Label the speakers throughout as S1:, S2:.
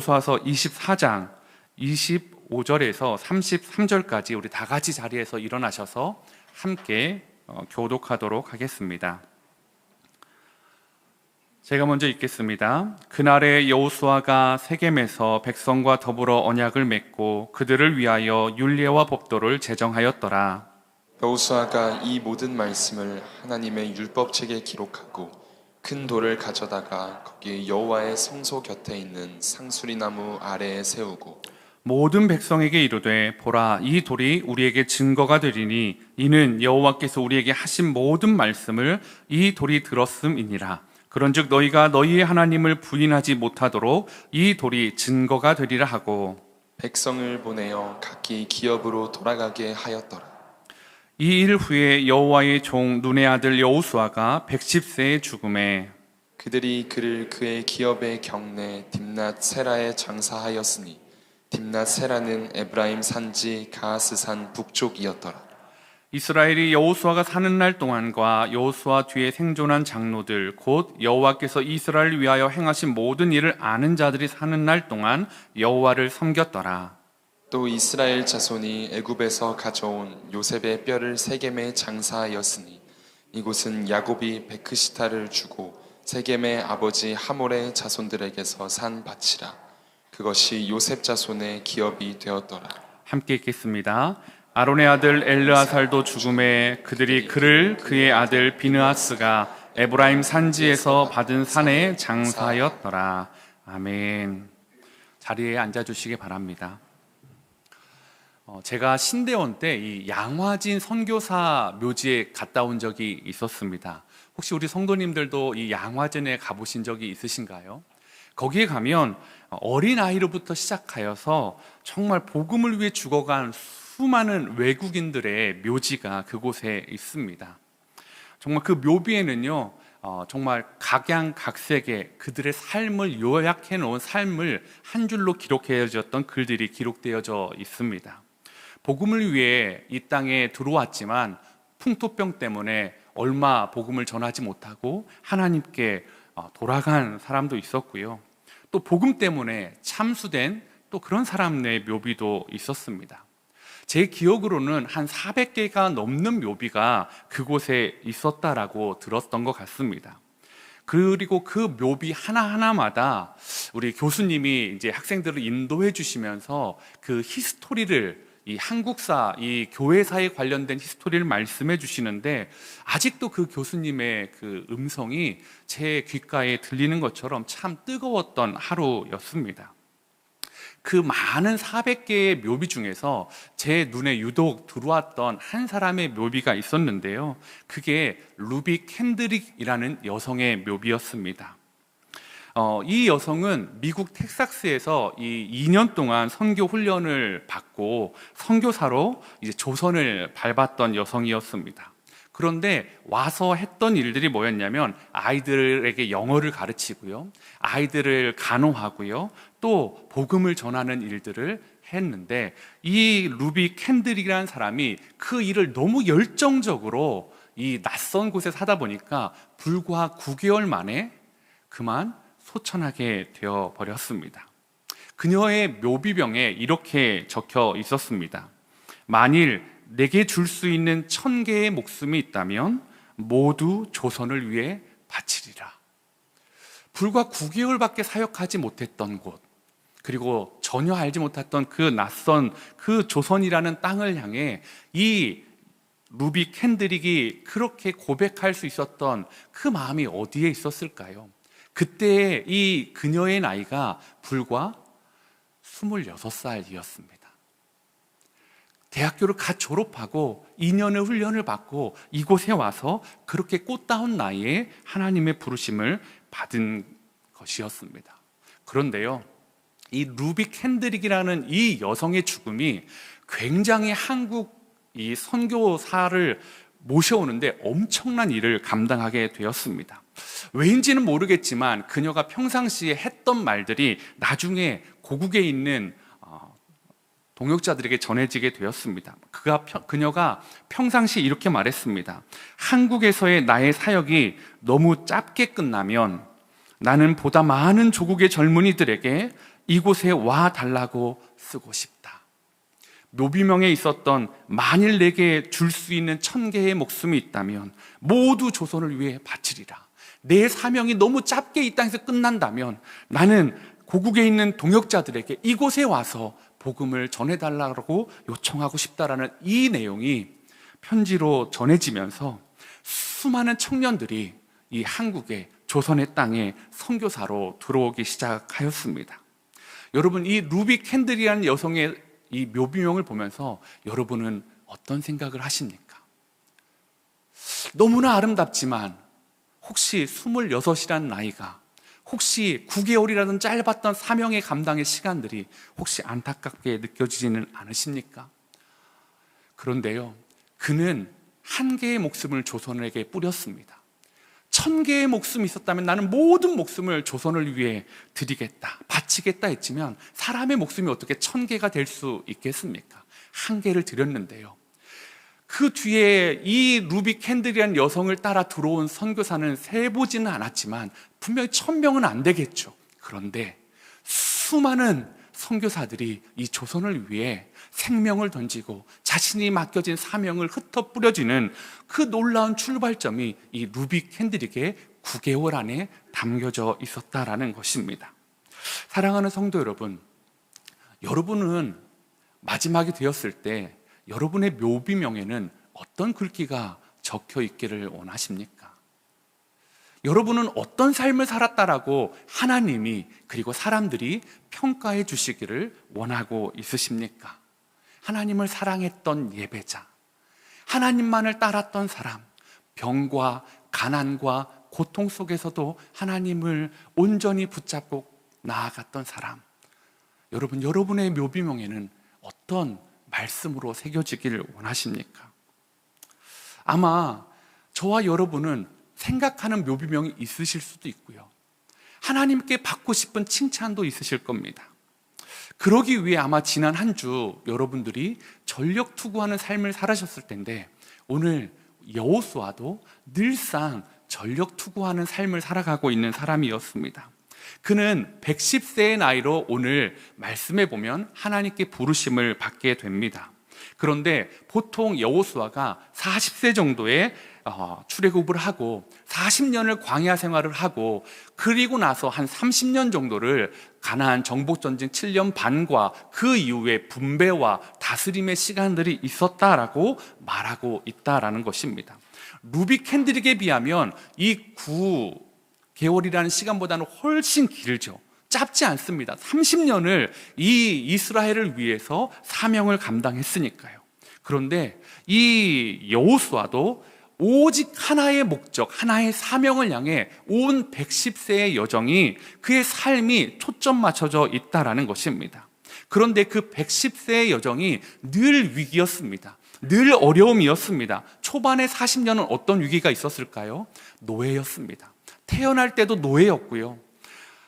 S1: 여호수아서 24장 25절에서 33절까지 우리 다 같이 자리에서 일어나셔서 함께 교독하도록 하겠습니다. 제가 먼저 읽겠습니다. 그날에 여호수아가 세겜에서 백성과 더불어 언약을 맺고 그들을 위하여 율례와 법도를 제정하였더라.
S2: 여호수아가 이 모든 말씀을 하나님의 율법책에 기록하고 큰 돌을 가져다가 거기 여호와의 성소 곁에 있는 상수리 나무 아래에 세우고
S1: 모든 백성에게 이르되 보라, 이 돌이 우리에게 증거가 되리니 이는 여호와께서 우리에게 하신 모든 말씀을 이 돌이 들었음이니라. 그런즉 너희가 너희의 하나님을 부인하지 못하도록 이 돌이 증거가 되리라 하고
S2: 백성을 보내어 각기 기업으로 돌아가게 하였더라.
S1: 이 일 후에 여호와의 종 눈의 아들 여호수아가 110세에 죽음에
S2: 그들이 그를 그의 기업의 경내 딥낫 세라에 장사하였으니 딥낫 세라는 에브라임 산지 가하스산 북쪽이었더라.
S1: 이스라엘이 여호수아가 사는 날 동안과 여호수아 뒤에 생존한 장로들 곧 여호와께서 이스라엘을 위하여 행하신 모든 일을 아는 자들이 사는 날 동안 여호와를 섬겼더라.
S2: 또 이스라엘 자손이 애굽에서 가져온 요셉의 뼈를 세겜에 장사하였으니 이곳은 야곱이 베크시타를 주고 세겜의 아버지 하몰의 자손들에게서 산 밭이라. 그것이 요셉 자손의 기업이 되었더라.
S1: 함께 읽겠습니다. 아론의 아들 엘르아살도 죽음에 그들이 그를 그의 아들 비느하스가 에브라임 산지에서 받은 산에 장사하였더라. 아멘. 자리에 앉아주시기 바랍니다. 제가 신대원 때 이 양화진 선교사 묘지에 갔다 온 적이 있었습니다. 혹시 우리 성도님들도 이 양화진에 가보신 적이 있으신가요? 거기에 가면 어린아이로부터 시작하여서 정말 복음을 위해 죽어간 수많은 외국인들의 묘지가 그곳에 있습니다. 정말 그 묘비에는요, 정말 각양각색의 그들의 삶을 요약해 놓은 삶을 한 줄로 기록해졌던 글들이 기록되어져 있습니다. 복음을 위해 이 땅에 들어왔지만 풍토병 때문에 얼마 복음을 전하지 못하고 하나님께 돌아간 사람도 있었고요. 또 복음 때문에 참수된 또 그런 사람의 묘비도 있었습니다. 제 기억으로는 한 400개가 넘는 묘비가 그곳에 있었다라고 들었던 것 같습니다. 그리고 그 묘비 하나하나마다 우리 교수님이 이제 학생들을 인도해 주시면서 그 히스토리를 이 한국사, 이 교회사에 관련된 히스토리를 말씀해 주시는데 아직도 그 교수님의 그 음성이 제 귓가에 들리는 것처럼 참 뜨거웠던 하루였습니다. 그 많은 400개의 묘비 중에서 제 눈에 유독 들어왔던 한 사람의 묘비가 있었는데요. 그게 루비 캔드릭이라는 여성의 묘비였습니다. 이 여성은 미국 텍사스에서 이 2년 동안 선교 훈련을 받고 선교사로 이제 조선을 밟았던 여성이었습니다. 그런데 와서 했던 일들이 뭐였냐면 아이들에게 영어를 가르치고요, 아이들을 간호하고요, 또 복음을 전하는 일들을 했는데 이 루비 캔들이라는 사람이 그 일을 너무 열정적으로 이 낯선 곳에 사다 보니까 불과 9개월 만에 그만 소천하게 되어 버렸습니다. 그녀의 묘비병에 이렇게 적혀 있었습니다. 만일 내게 줄 수 있는 1000개의 목숨이 있다면 모두 조선을 위해 바치리라. 불과 9개월밖에 사역하지 못했던 곳, 그리고 전혀 알지 못했던 그 낯선 그 조선이라는 땅을 향해 이 루비 캔드릭이 그렇게 고백할 수 있었던 그 마음이 어디에 있었을까요? 그때 이 그녀의 나이가 불과 26살이었습니다. 대학교를 갓 졸업하고 2년의 훈련을 받고 이곳에 와서 그렇게 꽃다운 나이에 하나님의 부르심을 받은 것이었습니다. 그런데요, 이 루비 캔드릭이라는 이 여성의 죽음이 굉장히 한국 이 선교사를 모셔오는데 엄청난 일을 감당하게 되었습니다. 왜인지는 모르겠지만 그녀가 평상시에 했던 말들이 나중에 고국에 있는 동역자들에게 전해지게 되었습니다. 그녀가 평상시 이렇게 말했습니다. 한국에서의 나의 사역이 너무 짧게 끝나면 나는 보다 많은 조국의 젊은이들에게 이곳에 와 달라고 쓰고 싶다. 묘비명에 있었던 만일 내게 줄 수 있는 1000개의 목숨이 있다면 모두 조선을 위해 바치리라. 내 사명이 너무 짧게 이 땅에서 끝난다면 나는 고국에 있는 동역자들에게 이곳에 와서 복음을 전해달라고 요청하고 싶다라는 이 내용이 편지로 전해지면서 수많은 청년들이 이 한국의 조선의 땅에 선교사로 들어오기 시작하였습니다. 여러분, 이 루비 캔들이라는 여성의 이 묘비명을 보면서 여러분은 어떤 생각을 하십니까? 너무나 아름답지만 혹시 26이라는 나이가, 혹시 9개월이라는 짧았던 사명의 감당의 시간들이 혹시 안타깝게 느껴지지는 않으십니까? 그런데요, 그는 한 개의 목숨을 조선에게 뿌렸습니다. 1000개의 목숨이 있었다면 나는 모든 목숨을 조선을 위해 드리겠다, 바치겠다 했지만 사람의 목숨이 어떻게 1000개가 될 수 있겠습니까? 한 개를 드렸는데요, 그 뒤에 이 루비 캔들이라는 여성을 따라 들어온 선교사는 세보지는 않았지만 분명히 1000명은 안 되겠죠. 그런데 수많은 선교사들이 이 조선을 위해 생명을 던지고 자신이 맡겨진 사명을 흩어 뿌려지는 그 놀라운 출발점이 이 루비 캔들에게 9개월 안에 담겨져 있었다라는 것입니다. 사랑하는 성도 여러분, 여러분은 마지막이 되었을 때 여러분의 묘비명에는 어떤 글귀가 적혀 있기를 원하십니까? 여러분은 어떤 삶을 살았다라고 하나님이 그리고 사람들이 평가해 주시기를 원하고 있으십니까? 하나님을 사랑했던 예배자, 하나님만을 따랐던 사람, 병과 가난과 고통 속에서도 하나님을 온전히 붙잡고 나아갔던 사람, 여러분, 여러분의 묘비명에는 어떤 말씀으로 새겨지기를 원하십니까? 아마 저와 여러분은 생각하는 묘비명이 있으실 수도 있고요, 하나님께 받고 싶은 칭찬도 있으실 겁니다. 그러기 위해 아마 지난 한 주 여러분들이 전력 투구하는 삶을 살아셨을 텐데, 오늘 여호수아도 늘상 전력 투구하는 삶을 살아가고 있는 사람이었습니다. 그는 110세의 나이로 오늘 말씀에 보면 하나님께 부르심을 받게 됩니다. 그런데 보통 여호수아가 40세 정도의 출애굽을 하고 40년을 광야 생활을 하고, 그리고 나서 한 30년 정도를 가나안 정복 전쟁 7년 반과 그 이후에 분배와 다스림의 시간들이 있었다라고 말하고 있다라는 것입니다. 루비 캔들에게 비하면 이 9개월이라는 시간보다는 훨씬 길죠. 짧지 않습니다. 30년을 이 이스라엘을 위해서 사명을 감당했으니까요. 그런데 이 여호수아도 오직 하나의 목적, 하나의 사명을 향해 온 110세의 여정이, 그의 삶이 초점 맞춰져 있다라는 것입니다. 그런데 그 110세의 여정이 늘 위기였습니다. 늘 어려움이었습니다. 초반에 40년은 어떤 위기가 있었을까요? 노예였습니다. 태어날 때도 노예였고요,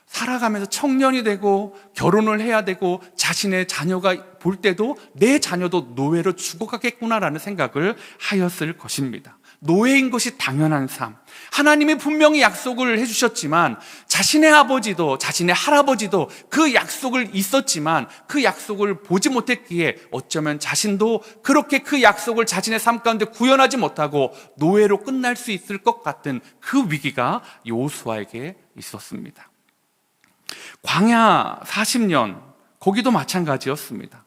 S1: 살아가면서 청년이 되고 결혼을 해야 되고 자신의 자녀가 볼 때도 내 자녀도 노예로 죽어가겠구나라는 생각을 하였을 것입니다. 노예인 것이 당연한 삶, 하나님이 분명히 약속을 해주셨지만 자신의 아버지도 자신의 할아버지도 그 약속을 있었지만 그 약속을 보지 못했기에 어쩌면 자신도 그렇게 그 약속을 자신의 삶 가운데 구현하지 못하고 노예로 끝날 수 있을 것 같은 그 위기가 여호수아에게 있었습니다. 광야 40년, 거기도 마찬가지였습니다.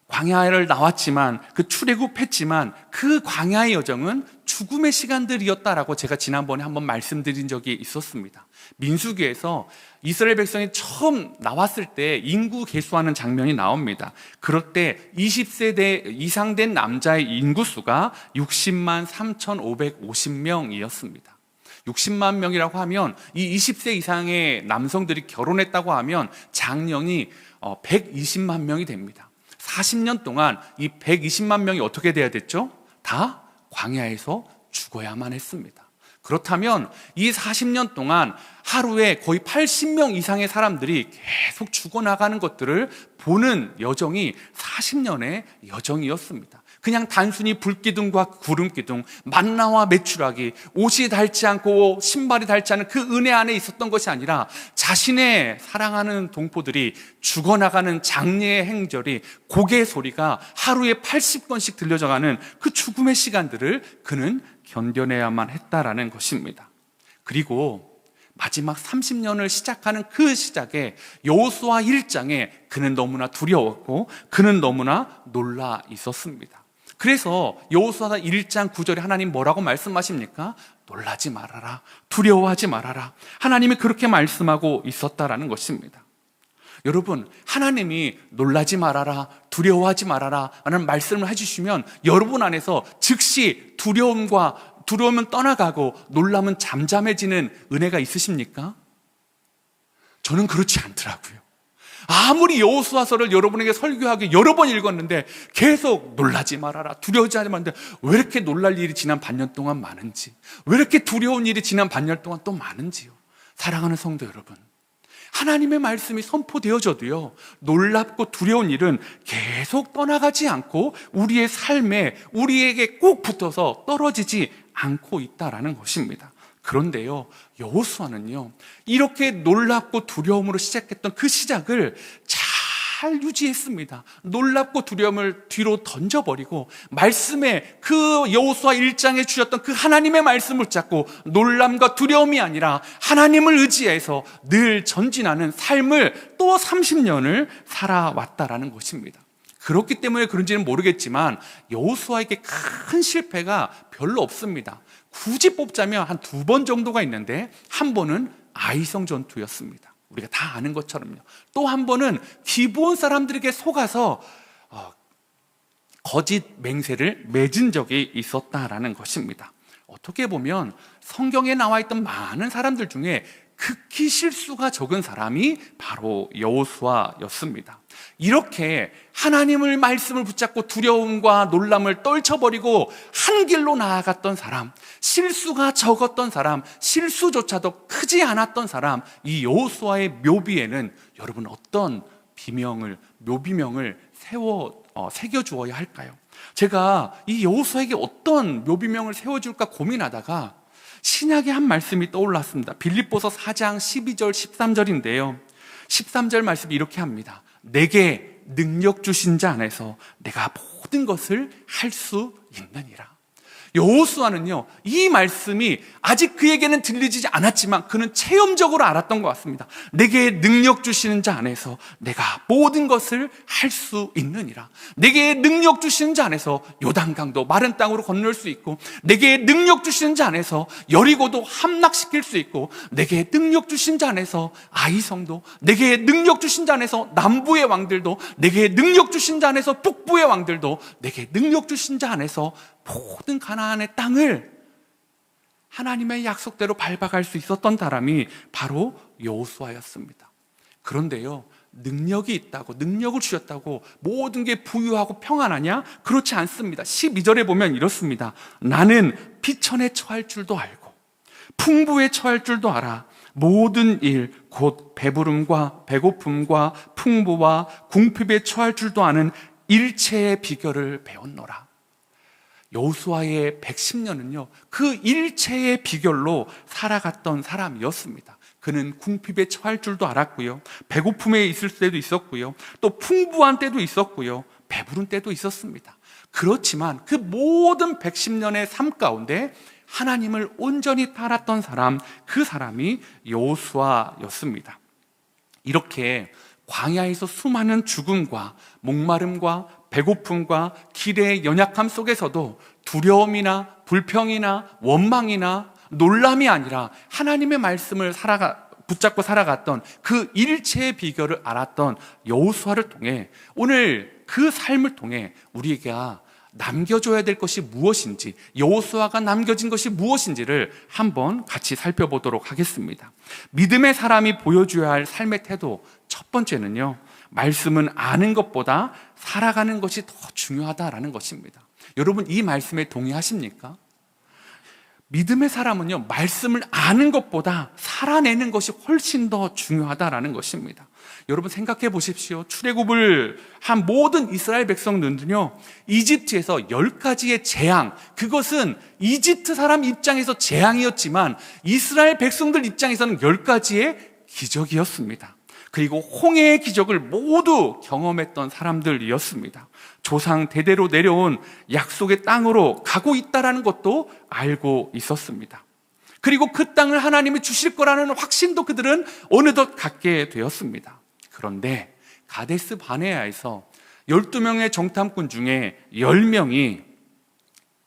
S1: 광야를 나왔지만, 그 출애굽했지만 그 광야의 여정은 죽음의 시간들이었다라고 제가 지난번에 한번 말씀드린 적이 있었습니다. 민수기에서 이스라엘 백성이 처음 나왔을 때 인구 계수하는 장면이 나옵니다. 그럴 때 20세대 이상 된 남자의 인구수가 60만 3,550명이었습니다. 60만 명이라고 하면 이 20세 이상의 남성들이 결혼했다고 하면 장년이 120만 명이 됩니다. 40년 동안 이 120만 명이 어떻게 돼야 됐죠? 다 광야에서 죽어야만 했습니다. 그렇다면 이 40년 동안 하루에 거의 80명 이상의 사람들이 계속 죽어나가는 것들을 보는 여정이 40년의 여정이었습니다. 그냥 단순히 불기둥과 구름기둥, 만나와 메추라기, 옷이 닳지 않고 신발이 닳지 않은 그 은혜 안에 있었던 것이 아니라 자신의 사랑하는 동포들이 죽어나가는 장례의 행절이, 고개 소리가 하루에 80번씩 들려져가는 그 죽음의 시간들을 그는 견뎌내야만 했다라는 것입니다. 그리고 마지막 30년을 시작하는 그 시작에 여호수아 1장에 그는 너무나 두려웠고 그는 너무나 놀라 있었습니다. 그래서 여호수아 1장 9절에 하나님 뭐라고 말씀하십니까? 놀라지 말아라, 두려워하지 말아라. 하나님이 그렇게 말씀하고 있었다라는 것입니다. 여러분, 하나님이 놀라지 말아라, 두려워하지 말아라 라는 말씀을 해주시면 여러분 안에서 즉시 두려움은 떠나가고 놀람은 잠잠해지는 은혜가 있으십니까? 저는 그렇지 않더라고요. 아무리 여호수아서를 여러분에게 설교하기 여러 번 읽었는데 계속 놀라지 말아라, 두려워하지 말아라. 왜 이렇게 놀랄 일이 지난 반년 동안 많은지, 왜 이렇게 두려운 일이 지난 반년 동안 또 많은지요. 사랑하는 성도 여러분, 하나님의 말씀이 선포되어져도요, 놀랍고 두려운 일은 계속 떠나가지 않고 우리의 삶에, 우리에게 꼭 붙어서 떨어지지 않고 있다라는 것입니다. 그런데요, 여호수아는요, 이렇게 놀랍고 두려움으로 시작했던 그 시작을 잘 유지했습니다. 놀랍고 두려움을 뒤로 던져버리고 말씀에, 그 여호수아 1장에 주셨던 그 하나님의 말씀을 잡고 놀람과 두려움이 아니라 하나님을 의지해서 늘 전진하는 삶을 또 30년을 살아왔다라는 것입니다. 그렇기 때문에 그런지는 모르겠지만 여호수아에게 큰 실패가 별로 없습니다. 굳이 뽑자면 한 2번 정도가 있는데, 한 번은 아이성 전투였습니다. 우리가 다 아는 것처럼요. 또 한 번은 기브온 사람들에게 속아서 거짓 맹세를 맺은 적이 있었다라는 것입니다. 어떻게 보면 성경에 나와 있던 많은 사람들 중에 극히 실수가 적은 사람이 바로 여호수아였습니다. 이렇게 하나님을 말씀을 붙잡고 두려움과 놀람을 떨쳐버리고 한 길로 나아갔던 사람, 실수가 적었던 사람, 실수조차도 크지 않았던 사람, 이 여호수아의 묘비에는 여러분 어떤 묘비명을 새겨주어야 할까요? 제가 이 여호수아에게 어떤 묘비명을 세워줄까 고민하다가 신약의 한 말씀이 떠올랐습니다. 빌립보서 4장 12절 13절인데요 13절 말씀이 이렇게 합니다. 내게 능력 주신 자 안에서 내가 모든 것을 할 수 있느니라. 여호수아는요, 이 말씀이 아직 그에게는 들리지 않았지만 그는 체험적으로 알았던 것 같습니다. 내게 능력 주시는 자 안에서 내가 모든 것을 할 수 있느니라. 내게 능력 주시는 자 안에서 요단강도 마른 땅으로 건널 수 있고, 내게 능력 주시는 자 안에서 여리고도 함락시킬 수 있고, 내게 능력 주신 자 안에서 아이성도, 내게 능력 주신 자 안에서 남부의 왕들도, 내게 능력 주신 자 안에서 북부의 왕들도, 내게 능력 주신 자 안에서 모든 가나안의 땅을 하나님의 약속대로 밟아갈 수 있었던 사람이 바로 여호수아였습니다. 그런데요, 능력이 있다고, 능력을 주셨다고 모든 게 부유하고 평안하냐? 그렇지 않습니다. 12절에 보면 이렇습니다. 나는 비천에 처할 줄도 알고 풍부에 처할 줄도 알아. 모든 일 곧 배부름과 배고픔과 풍부와 궁핍에 처할 줄도 아는 일체의 비결을 배웠노라. 여호수아의 110년은요, 그 일체의 비결로 살아갔던 사람이었습니다. 그는 궁핍에 처할 줄도 알았고요, 배고픔에 있을 때도 있었고요, 또 풍부한 때도 있었고요, 배부른 때도 있었습니다. 그렇지만 그 모든 110년의 삶 가운데 하나님을 온전히 따랐던 사람, 그 사람이 여호수아였습니다. 이렇게 광야에서 수많은 죽음과 목마름과 배고픔과 길의 연약함 속에서도 두려움이나 불평이나 원망이나 놀람이 아니라 하나님의 말씀을 붙잡고 살아갔던 그 일체의 비결을 알았던 여호수아를 통해 오늘 그 삶을 통해 우리가 남겨줘야 될 것이 무엇인지, 여호수아가 남겨진 것이 무엇인지를 한번 같이 살펴보도록 하겠습니다. 믿음의 사람이 보여줘야 할 삶의 태도, 첫 번째는요, 말씀은 아는 것보다 살아가는 것이 더 중요하다라는 것입니다. 여러분, 이 말씀에 동의하십니까? 믿음의 사람은요, 말씀을 아는 것보다 살아내는 것이 훨씬 더 중요하다라는 것입니다. 여러분 생각해 보십시오. 출애굽을 한 모든 이스라엘 백성들은요, 이집트에서 10가지의 재앙, 그것은 이집트 사람 입장에서 재앙이었지만 이스라엘 백성들 입장에서는 10가지의 기적이었습니다. 그리고 홍해의 기적을 모두 경험했던 사람들이었습니다. 조상 대대로 내려온 약속의 땅으로 가고 있다는 것도 알고 있었습니다. 그리고 그 땅을 하나님이 주실 거라는 확신도 그들은 어느덧 갖게 되었습니다. 그런데 가데스 바네아에서 12명의 정탐꾼 중에 10명이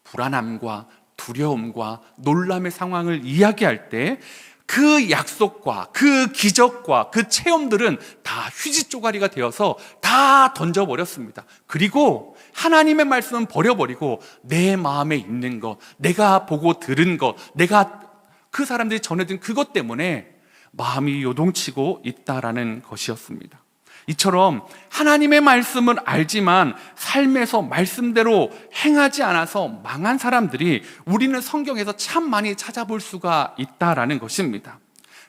S1: 불안함과 두려움과 놀람의 상황을 이야기할 때 그 약속과 그 기적과 그 체험들은 다 휴지 쪼가리가 되어서 다 던져버렸습니다. 그리고 하나님의 말씀은 버려버리고 내 마음에 있는 것, 내가 보고 들은 것, 내가 그 사람들이 전해든 그것 때문에 마음이 요동치고 있다라는 것이었습니다. 이처럼 하나님의 말씀은 알지만 삶에서 말씀대로 행하지 않아서 망한 사람들이 우리는 성경에서 참 많이 찾아볼 수가 있다라는 것입니다.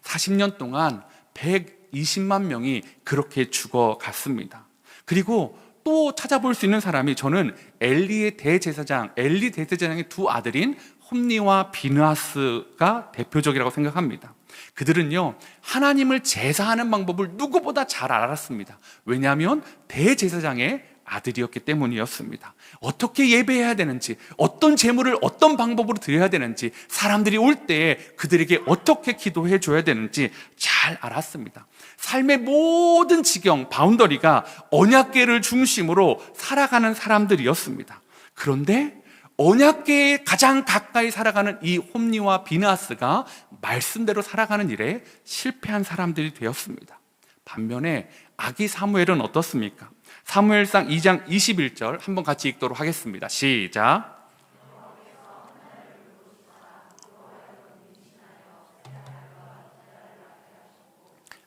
S1: 40년 동안 120만 명이 그렇게 죽어갔습니다. 그리고 또 찾아볼 수 있는 사람이, 저는 엘리 대제사장의 두 아들인 홈니와 비느하스가 대표적이라고 생각합니다. 그들은요, 하나님을 제사하는 방법을 누구보다 잘 알았습니다. 왜냐하면 대제사장의 아들이었기 때문이었습니다. 어떻게 예배해야 되는지, 어떤 제물을 어떤 방법으로 드려야 되는지, 사람들이 올 때에 그들에게 어떻게 기도해 줘야 되는지 잘 알았습니다. 삶의 모든 지경, 바운더리가 언약궤를 중심으로 살아가는 사람들이었습니다. 그런데 언약궤에 가장 가까이 살아가는 이 홈니와 비느하스가 말씀대로 살아가는 일에 실패한 사람들이 되었습니다. 반면에 아기 사무엘은 어떻습니까? 사무엘상 2장 21절 한번 같이 읽도록 하겠습니다. 시작.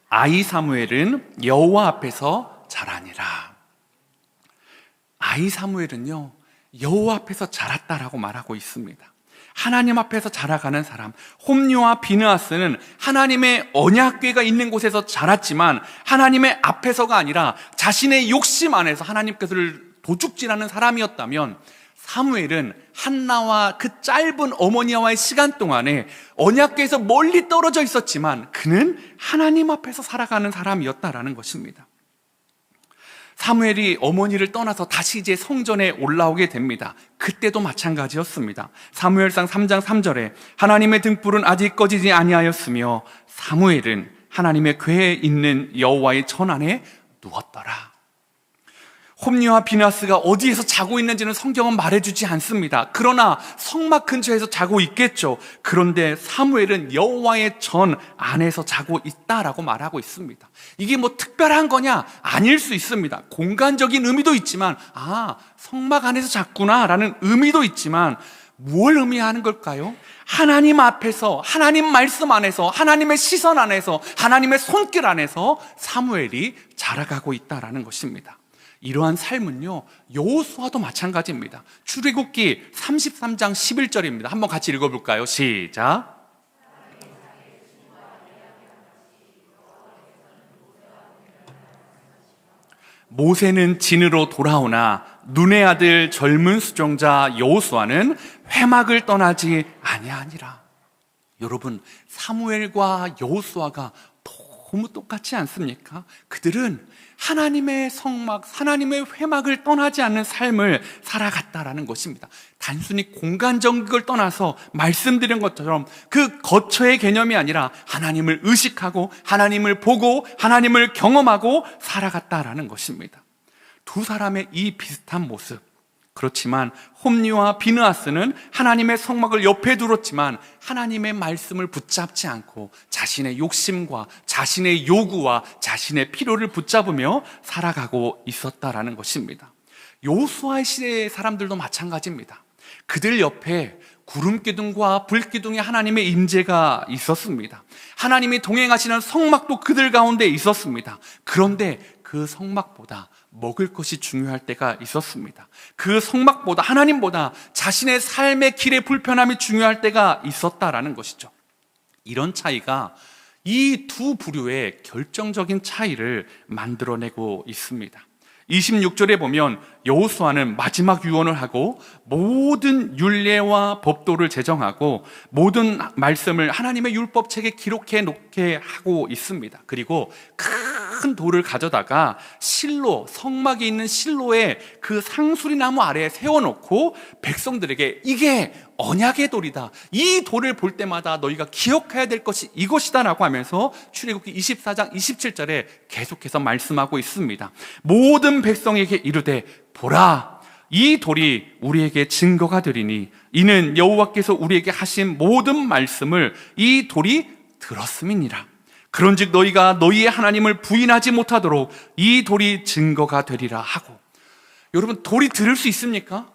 S1: 아이 사무엘은 여호와 앞에서 자라니라. 아이 사무엘은요, 여호와 앞에서 자랐다라고 말하고 있습니다. 하나님 앞에서 자라가는 사람, 홈리와 비느하스는 하나님의 언약궤가 있는 곳에서 자랐지만 하나님의 앞에서가 아니라 자신의 욕심 안에서 하나님께서를 도둑질하는 사람이었다면, 사무엘은 한나와 그 짧은 어머니와의 시간 동안에 언약궤에서 멀리 떨어져 있었지만 그는 하나님 앞에서 살아가는 사람이었다라는 것입니다. 사무엘이 어머니를 떠나서 다시 이제 성전에 올라오게 됩니다. 그때도 마찬가지였습니다. 사무엘상 3장 3절에 하나님의 등불은 아직 꺼지지 아니하였으며 사무엘은 하나님의 궤에 있는 여호와의 전 안에 누웠더라. 홈리와 비느하스가 어디에서 자고 있는지는 성경은 말해주지 않습니다. 그러나 성막 근처에서 자고 있겠죠. 그런데 사무엘은 여호와의 전 안에서 자고 있다라고 말하고 있습니다. 이게 뭐 특별한 거냐? 아닐 수 있습니다. 공간적인 의미도 있지만, 성막 안에서 잤구나 라는 의미도 있지만, 뭘 의미하는 걸까요? 하나님 앞에서, 하나님 말씀 안에서, 하나님의 시선 안에서, 하나님의 손길 안에서 사무엘이 자라가고 있다라는 것입니다. 이러한 삶은요, 여호수아도 마찬가지입니다. 출애굽기 33장 11절입니다. 한번 같이 읽어볼까요? 시작. 모세는 진으로 돌아오나 눈의 아들 젊은 수종자 여호수아는 회막을 떠나지 아니하니라. 여러분, 사무엘과 여호수아가 너무 똑같지 않습니까? 그들은 하나님의 성막, 하나님의 회막을 떠나지 않는 삶을 살아갔다라는 것입니다. 단순히 공간적인 걸 떠나서 말씀드린 것처럼 그 거처의 개념이 아니라 하나님을 의식하고 하나님을 보고 하나님을 경험하고 살아갔다라는 것입니다. 두 사람의 이 비슷한 모습, 그렇지만 홈리와 비느하스는 하나님의 성막을 옆에 두었지만 하나님의 말씀을 붙잡지 않고 자신의 욕심과 자신의 요구와 자신의 필요를 붙잡으며 살아가고 있었다라는 것입니다. 여호수아의 시대의 사람들도 마찬가지입니다. 그들 옆에 구름기둥과 불기둥의 하나님의 임재가 있었습니다. 하나님이 동행하시는 성막도 그들 가운데 있었습니다. 그런데 그 성막보다 먹을 것이 중요할 때가 있었습니다. 그 성막보다, 하나님보다 자신의 삶의 길의 불편함이 중요할 때가 있었다라는 것이죠. 이런 차이가 이 두 부류의 결정적인 차이를 만들어내고 있습니다. 26절에 보면 여호수아는 마지막 유언을 하고 모든 율례와 법도를 제정하고 모든 말씀을 하나님의 율법책에 기록해 놓게 하고 있습니다. 그리고 큰 돌을 가져다가 실로, 성막에 있는 실로에 그 상수리 나무 아래에 세워놓고 백성들에게 이게 언약의 돌이다, 이 돌을 볼 때마다 너희가 기억해야 될 것이 이것이다 라고 하면서 출애굽기 24장 27절에 계속해서 말씀하고 있습니다. 모든 백성에게 이르되 보라, 이 돌이 우리에게 증거가 되리니 이는 여호와께서 우리에게 하신 모든 말씀을 이 돌이 들었음이니라. 그런즉 너희가 너희의 하나님을 부인하지 못하도록 이 돌이 증거가 되리라 하고. 여러분, 돌이 들을 수 있습니까?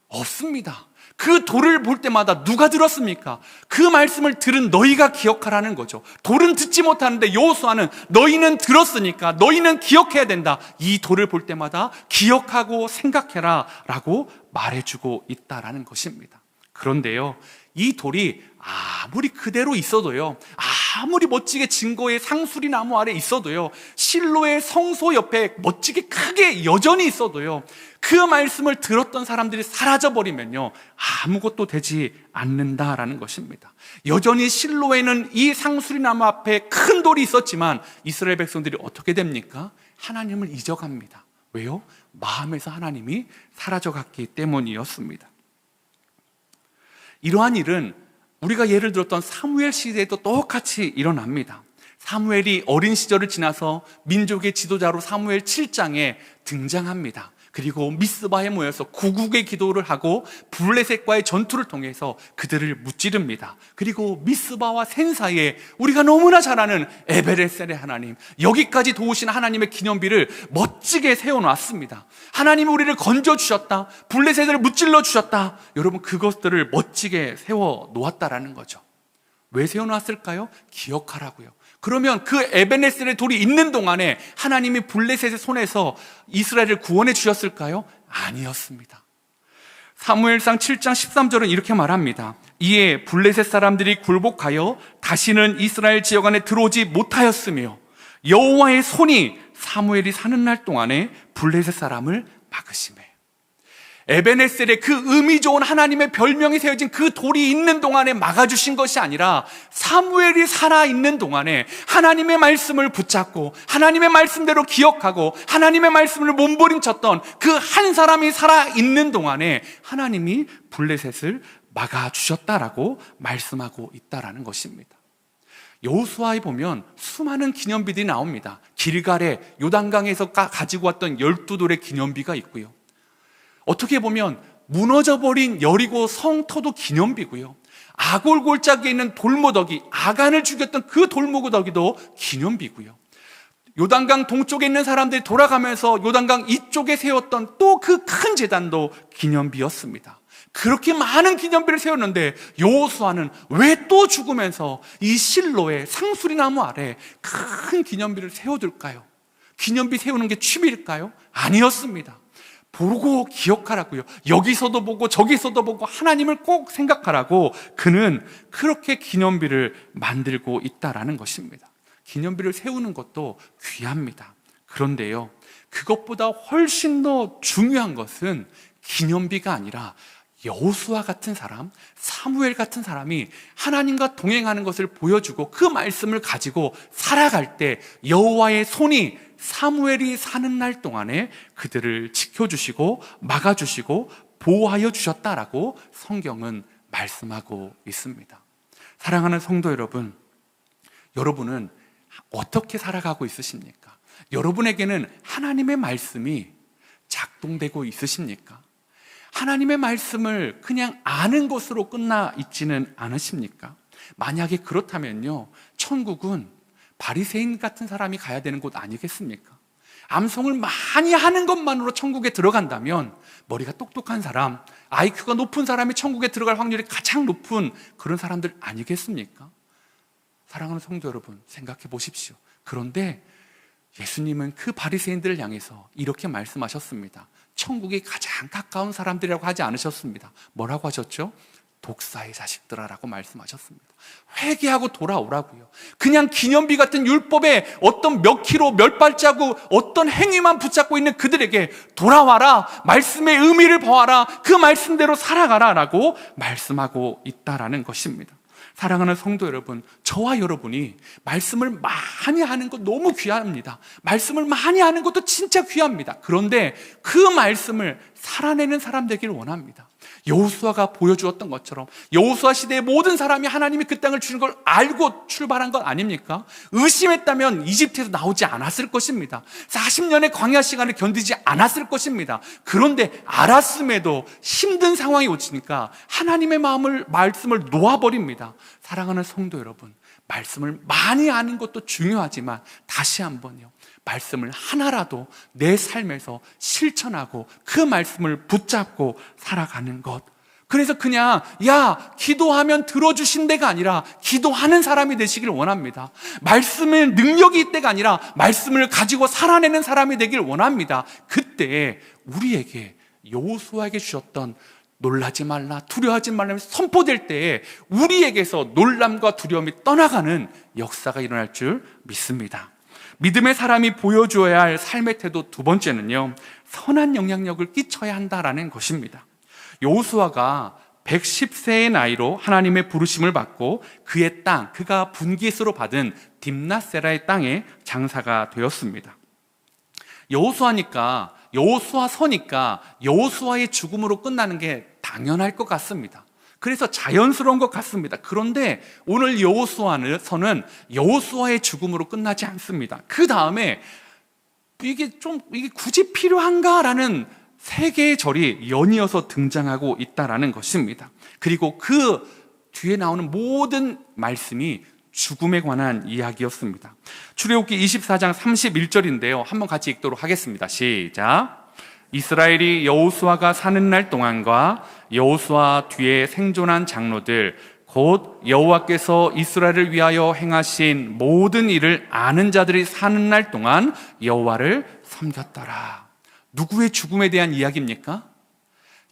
S1: 없습니다. 그 돌을 볼 때마다 누가 들었습니까? 그 말씀을 들은 너희가 기억하라는 거죠. 돌은 듣지 못하는데 여호수아는 너희는 들었으니까 너희는 기억해야 된다. 이 돌을 볼 때마다 기억하고 생각해라 라고 말해주고 있다라는 것입니다. 그런데요, 이 돌이 아무리 그대로 있어도요, 아무리 멋지게 증거의 상수리 나무 아래 있어도요, 실로의 성소 옆에 멋지게 크게 여전히 있어도요, 그 말씀을 들었던 사람들이 사라져버리면요, 아무것도 되지 않는다라는 것입니다. 여전히 실로에는 이 상수리 나무 앞에 큰 돌이 있었지만 이스라엘 백성들이 어떻게 됩니까? 하나님을 잊어갑니다. 왜요? 마음에서 하나님이 사라져갔기 때문이었습니다. 이러한 일은 우리가 예를 들었던 사무엘 시대에도 똑같이 일어납니다. 사무엘이 어린 시절을 지나서 민족의 지도자로 사무엘 7장에 등장합니다. 그리고 미스바에 모여서 구국의 기도를 하고 블레셋과의 전투를 통해서 그들을 무찌릅니다. 그리고 미스바와 센 사이에 우리가 너무나 잘 아는 에베레셀의 하나님, 여기까지 도우신 하나님의 기념비를 멋지게 세워놨습니다. 하나님이 우리를 건져주셨다, 블레셋을 무찔러 주셨다. 여러분, 그것들을 멋지게 세워놓았다라는 거죠. 왜 세워놨을까요? 기억하라고요. 그러면 그 에베네셀의 돌이 있는 동안에 하나님이 블레셋의 손에서 이스라엘을 구원해 주셨을까요? 아니었습니다. 사무엘상 7장 13절은 이렇게 말합니다. 이에 블레셋 사람들이 굴복하여 다시는 이스라엘 지역 안에 들어오지 못하였으며 여호와의 손이 사무엘이 사는 날 동안에 블레셋 사람을 막으시매. 에베네셀의 그 의미 좋은 하나님의 별명이 세워진 그 돌이 있는 동안에 막아주신 것이 아니라 사무엘이 살아있는 동안에 하나님의 말씀을 붙잡고 하나님의 말씀대로 기억하고 하나님의 말씀을 몸부림쳤던 그 한 사람이 살아있는 동안에 하나님이 블레셋을 막아주셨다라고 말씀하고 있다라는 것입니다. 여호수아에 보면 수많은 기념비들이 나옵니다. 길갈에 요단강에서 가지고 왔던 12돌의 기념비가 있고요, 어떻게 보면 무너져버린 여리고 성터도 기념비고요, 아골 골짜기에 있는 돌무더기, 아간을 죽였던 그 돌무더기도 기념비고요, 요단강 동쪽에 있는 사람들이 돌아가면서 요단강 이쪽에 세웠던 또 그 큰 제단도 기념비였습니다. 그렇게 많은 기념비를 세웠는데 여호수아는 왜 또 죽으면서 이 실로의 상수리 나무 아래 큰 기념비를 세워둘까요? 기념비 세우는 게 취미일까요? 아니었습니다. 보고 기억하라고요. 여기서도 보고 저기서도 보고 하나님을 꼭 생각하라고 그는 그렇게 기념비를 만들고 있다라는 것입니다. 기념비를 세우는 것도 귀합니다. 그런데요, 그것보다 훨씬 더 중요한 것은 기념비가 아니라 여호수아 같은 사람, 사무엘 같은 사람이 하나님과 동행하는 것을 보여주고 그 말씀을 가지고 살아갈 때 여호와의 손이 사무엘이 사는 날 동안에 그들을 지켜주시고 막아주시고 보호하여 주셨다라고 성경은 말씀하고 있습니다. 사랑하는 성도 여러분, 여러분은 어떻게 살아가고 있으십니까? 여러분에게는 하나님의 말씀이 작동되고 있으십니까? 하나님의 말씀을 그냥 아는 것으로 끝나 있지는 않으십니까? 만약에 그렇다면요, 천국은 바리새인 같은 사람이 가야 되는 곳 아니겠습니까? 암송을 많이 하는 것만으로 천국에 들어간다면 머리가 똑똑한 사람, IQ가 높은 사람이 천국에 들어갈 확률이 가장 높은 그런 사람들 아니겠습니까? 사랑하는 성도 여러분, 생각해 보십시오. 그런데 예수님은 그 바리새인들을 향해서 이렇게 말씀하셨습니다. 천국이 가장 가까운 사람들이라고 하지 않으셨습니다. 뭐라고 하셨죠? 독사의 자식들아라고 말씀하셨습니다. 회개하고 돌아오라고요. 그냥 기념비 같은 율법에 어떤 몇 킬로 몇 발자국 어떤 행위만 붙잡고 있는 그들에게 돌아와라, 말씀의 의미를 보아라, 그 말씀대로 살아가라 라고 말씀하고 있다라는 것입니다. 사랑하는 성도 여러분, 저와 여러분이 말씀을 많이 하는 것 너무 귀합니다. 말씀을 많이 하는 것도 진짜 귀합니다. 그런데 그 말씀을 살아내는 사람 되기를 원합니다. 여호수아가 보여주었던 것처럼 여호수아 시대의 모든 사람이 하나님이 그 땅을 주는 걸 알고 출발한 것 아닙니까? 의심했다면 이집트에서 나오지 않았을 것입니다. 40년의 광야 시간을 견디지 않았을 것입니다. 그런데 알았음에도 힘든 상황이 오치니까 하나님의 말씀을 놓아버립니다. 사랑하는 성도 여러분, 말씀을 많이 아는 것도 중요하지만 다시 한번요, 말씀을 하나라도 내 삶에서 실천하고 그 말씀을 붙잡고 살아가는 것. 그래서 그냥 기도하면 들어주신대가 아니라 기도하는 사람이 되시길 원합니다. 말씀의 능력이 있대가 아니라 말씀을 가지고 살아내는 사람이 되길 원합니다. 그때 우리에게 여호수아에게 주셨던 놀라지 말라, 두려워하지 말라 선포될 때에 우리에게서 놀람과 두려움이 떠나가는 역사가 일어날 줄 믿습니다. 믿음의 사람이 보여줘야 할 삶의 태도 두 번째는요, 선한 영향력을 끼쳐야 한다라는 것입니다. 여호수아가 110세의 나이로 하나님의 부르심을 받고 그의 땅, 그가 분깃으로 받은 딥나세라의 땅에 장사가 되었습니다. 여호수아니까, 여호수아 서니까 여호수아의 죽음으로 끝나는 게 당연할 것 같습니다. 그래서 자연스러운 것 같습니다. 그런데 오늘 여호수아서는 여호수아의 죽음으로 끝나지 않습니다. 그 다음에 이게 굳이 필요한가라는 세 개의 절이 연이어서 등장하고 있다라는 것입니다. 그리고 그 뒤에 나오는 모든 말씀이 죽음에 관한 이야기였습니다. 출애굽기 24장 31절인데요. 한번 같이 읽도록 하겠습니다. 시작. 이스라엘이 여호수아가 사는 날 동안과 여호수아 뒤에 생존한 장로들 곧 여호와께서 이스라엘을 위하여 행하신 모든 일을 아는 자들이 사는 날 동안 여호와를 섬겼더라. 누구의 죽음에 대한 이야기입니까?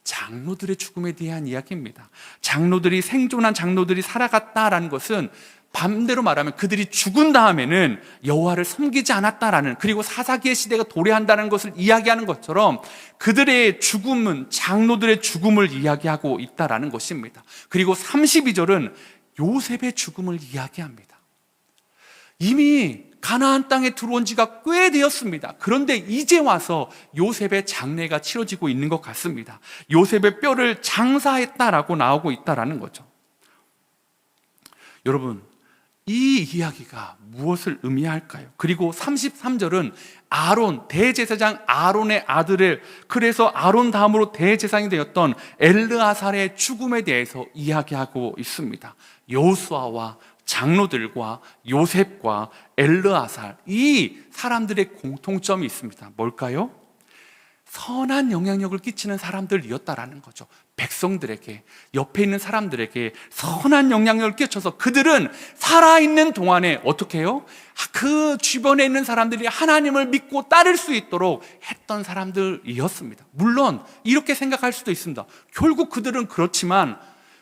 S1: 장로들의 죽음에 대한 이야기입니다. 장로들이, 생존한 장로들이 살아갔다라는 것은 반대로 말하면 그들이 죽은 다음에는 여호와를 섬기지 않았다라는, 그리고 사사기의 시대가 도래한다는 것을 이야기하는 것처럼 그들의 죽음은 장로들의 죽음을 이야기하고 있다라는 것입니다. 그리고 32절은 요셉의 죽음을 이야기합니다. 이미 가나안 땅에 들어온 지가 꽤 되었습니다. 그런데 이제 와서 요셉의 장례가 치러지고 있는 것 같습니다. 요셉의 뼈를 장사했다라고 나오고 있다라는 거죠. 여러분, 이 이야기가 무엇을 의미할까요? 그리고 33절은 아론, 대제사장 아론의 아들을, 그래서 아론 다음으로 대제사장이 되었던 엘르아살의 죽음에 대해서 이야기하고 있습니다. 여호수아와 장로들과 요셉과 엘르아살, 이 사람들의 공통점이 있습니다. 뭘까요? 선한 영향력을 끼치는 사람들이었다라는 거죠. 백성들에게, 옆에 있는 사람들에게 선한 영향력을 끼쳐서 그들은 살아있는 동안에 어떻게 해요? 그 주변에 있는 사람들이 하나님을 믿고 따를 수 있도록 했던 사람들이었습니다. 물론 이렇게 생각할 수도 있습니다. 결국 그들은 그렇지만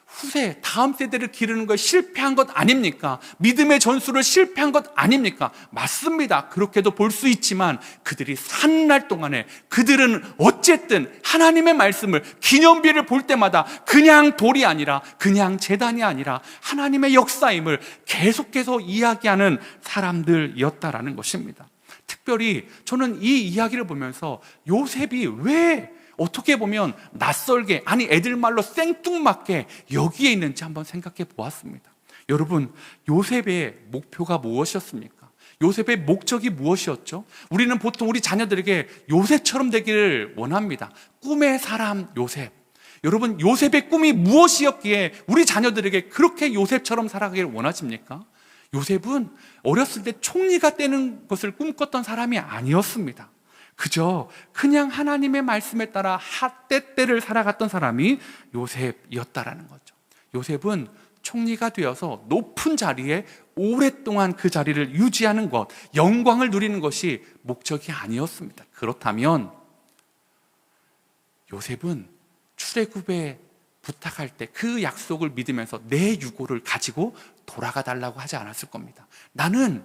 S1: 후세, 다음 세대를 기르는 것에 실패한 것 아닙니까? 믿음의 전술을 실패한 것 아닙니까? 맞습니다. 그렇게도 볼 수 있지만 그들이 사는 날 동안에 그들은 어쨌든 하나님의 말씀을, 기념비를 볼 때마다 그냥 돌이 아니라, 그냥 제단이 아니라 하나님의 역사임을 계속해서 이야기하는 사람들이었다라는 것입니다. 특별히 저는 이 이야기를 보면서 요셉이 왜 어떻게 보면 낯설게, 아니 애들 말로 생뚱맞게 여기에 있는지 한번 생각해 보았습니다. 여러분, 요셉의 목표가 무엇이었습니까? 요셉의 목적이 무엇이었죠? 우리는 보통 우리 자녀들에게 요셉처럼 되기를 원합니다. 꿈의 사람 요셉. 여러분, 요셉의 꿈이 무엇이었기에 우리 자녀들에게 그렇게 요셉처럼 살아가기를 원하십니까? 요셉은 어렸을 때 총리가 되는 것을 꿈꿨던 사람이 아니었습니다. 그저 그냥 하나님의 말씀에 따라 때때를 살아갔던 사람이 요셉이었다라는 거죠. 요셉은 총리가 되어서 높은 자리에 오랫동안 그 자리를 유지하는 것, 영광을 누리는 것이 목적이 아니었습니다. 그렇다면 요셉은 출애굽에 부탁할 때 그 약속을 믿으면서 내 유고를 가지고 돌아가 달라고 하지 않았을 겁니다. 나는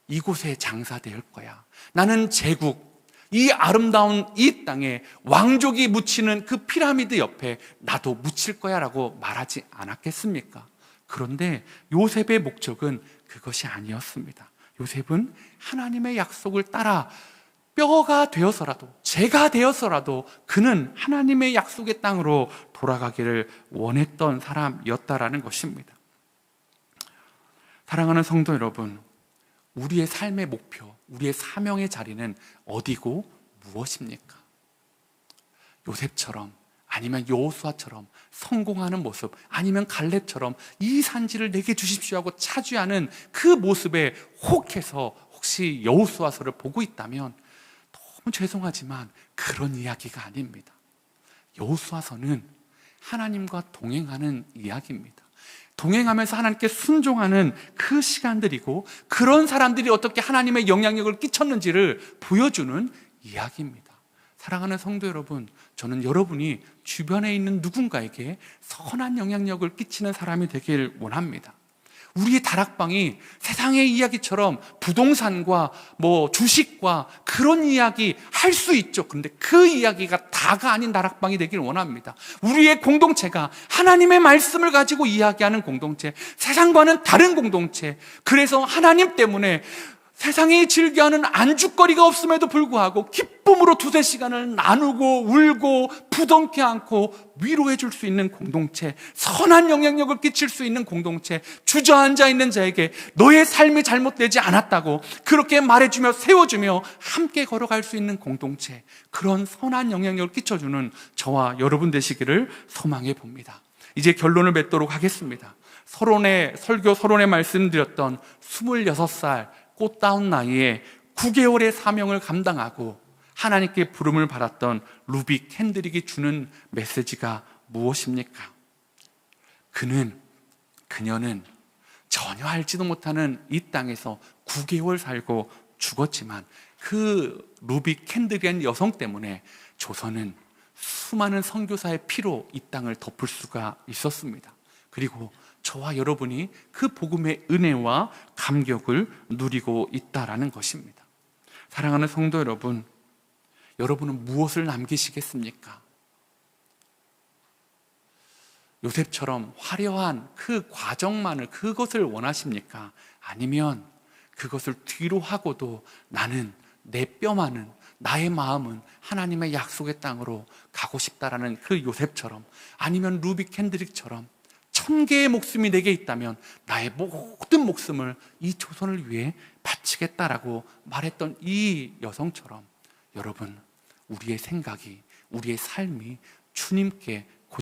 S1: 이곳에 장사될 거야. 나는 제국, 이 아름다운 이 땅에 왕족이 묻히는 그 피라미드 옆에 나도 묻힐 거야 라고 말하지 않았겠습니까? 그런데 요셉의 목적은 그것이 아니었습니다. 요셉은 하나님의 약속을 따라 뼈가 되어서라도, 재가 되어서라도 그는 하나님의 약속의 땅으로 돌아가기를 원했던 사람이었다라는 것입니다. 사랑하는 성도 여러분, 우리의 삶의 목표, 우리의 사명의 자리는 어디고 무엇입니까? 요셉처럼, 아니면 여호수아처럼 성공하는 모습, 아니면 갈렙처럼 이 산지를 내게 주십시오 하고 차지하는 그 모습에 혹해서 혹시 여호수아서를 보고 있다면 너무 죄송하지만 그런 이야기가 아닙니다. 여호수아서는 하나님과 동행하는 이야기입니다. 동행하면서 하나님께 순종하는 그 시간들이고, 그런 사람들이 어떻게 하나님의 영향력을 끼쳤는지를 보여주는 이야기입니다. 사랑하는 성도 여러분, 저는 여러분이 주변에 있는 누군가에게 선한 영향력을 끼치는 사람이 되길 원합니다. 우리의 다락방이 세상의 이야기처럼 부동산과 주식과 그런 이야기 할 수 있죠. 그런데 그 이야기가 다가 아닌 다락방이 되길 원합니다. 우리의 공동체가 하나님의 말씀을 가지고 이야기하는 공동체, 세상과는 다른 공동체, 그래서 하나님 때문에 세상이 즐겨하는 안주거리가 없음에도 불구하고 기쁨으로 두세 시간을 나누고 울고 부둥켜 안고 위로해 줄 수 있는 공동체, 선한 영향력을 끼칠 수 있는 공동체, 주저앉아 있는 자에게 너의 삶이 잘못되지 않았다고 그렇게 말해주며 세워주며 함께 걸어갈 수 있는 공동체, 그런 선한 영향력을 끼쳐주는 저와 여러분 되시기를 소망해 봅니다. 이제 결론을 맺도록 하겠습니다. 설교 서론에 말씀드렸던 26살 꽃다운 나이에 9개월의 사명을 감당하고 하나님께 부름을 받았던 루비 캔드릭이 주는 메시지가 무엇입니까? 그녀는 전혀 알지도 못하는 이 땅에서 9개월 살고 죽었지만 그 루비 캔드릭이라는 여성 때문에 조선은 수많은 선교사의 피로 이 땅을 덮을 수가 있었습니다. 그리고 저와 여러분이 그 복음의 은혜와 감격을 누리고 있다라는 것입니다. 사랑하는 성도 여러분, 여러분은 무엇을 남기시겠습니까? 요셉처럼 화려한 그 과정만을, 그것을 원하십니까? 아니면 그것을 뒤로 하고도 나는, 내 뼈만은, 나의 마음은 하나님의 약속의 땅으로 가고 싶다라는 그 요셉처럼, 아니면 루비 캔드릭처럼 1000개의 목숨이 내게 있다면 나의 모든 목숨을 이 조선을 위해 바치겠다라고 말했던 이 여성처럼 여러분, 우리의 생각이, 우리의 삶이 주님께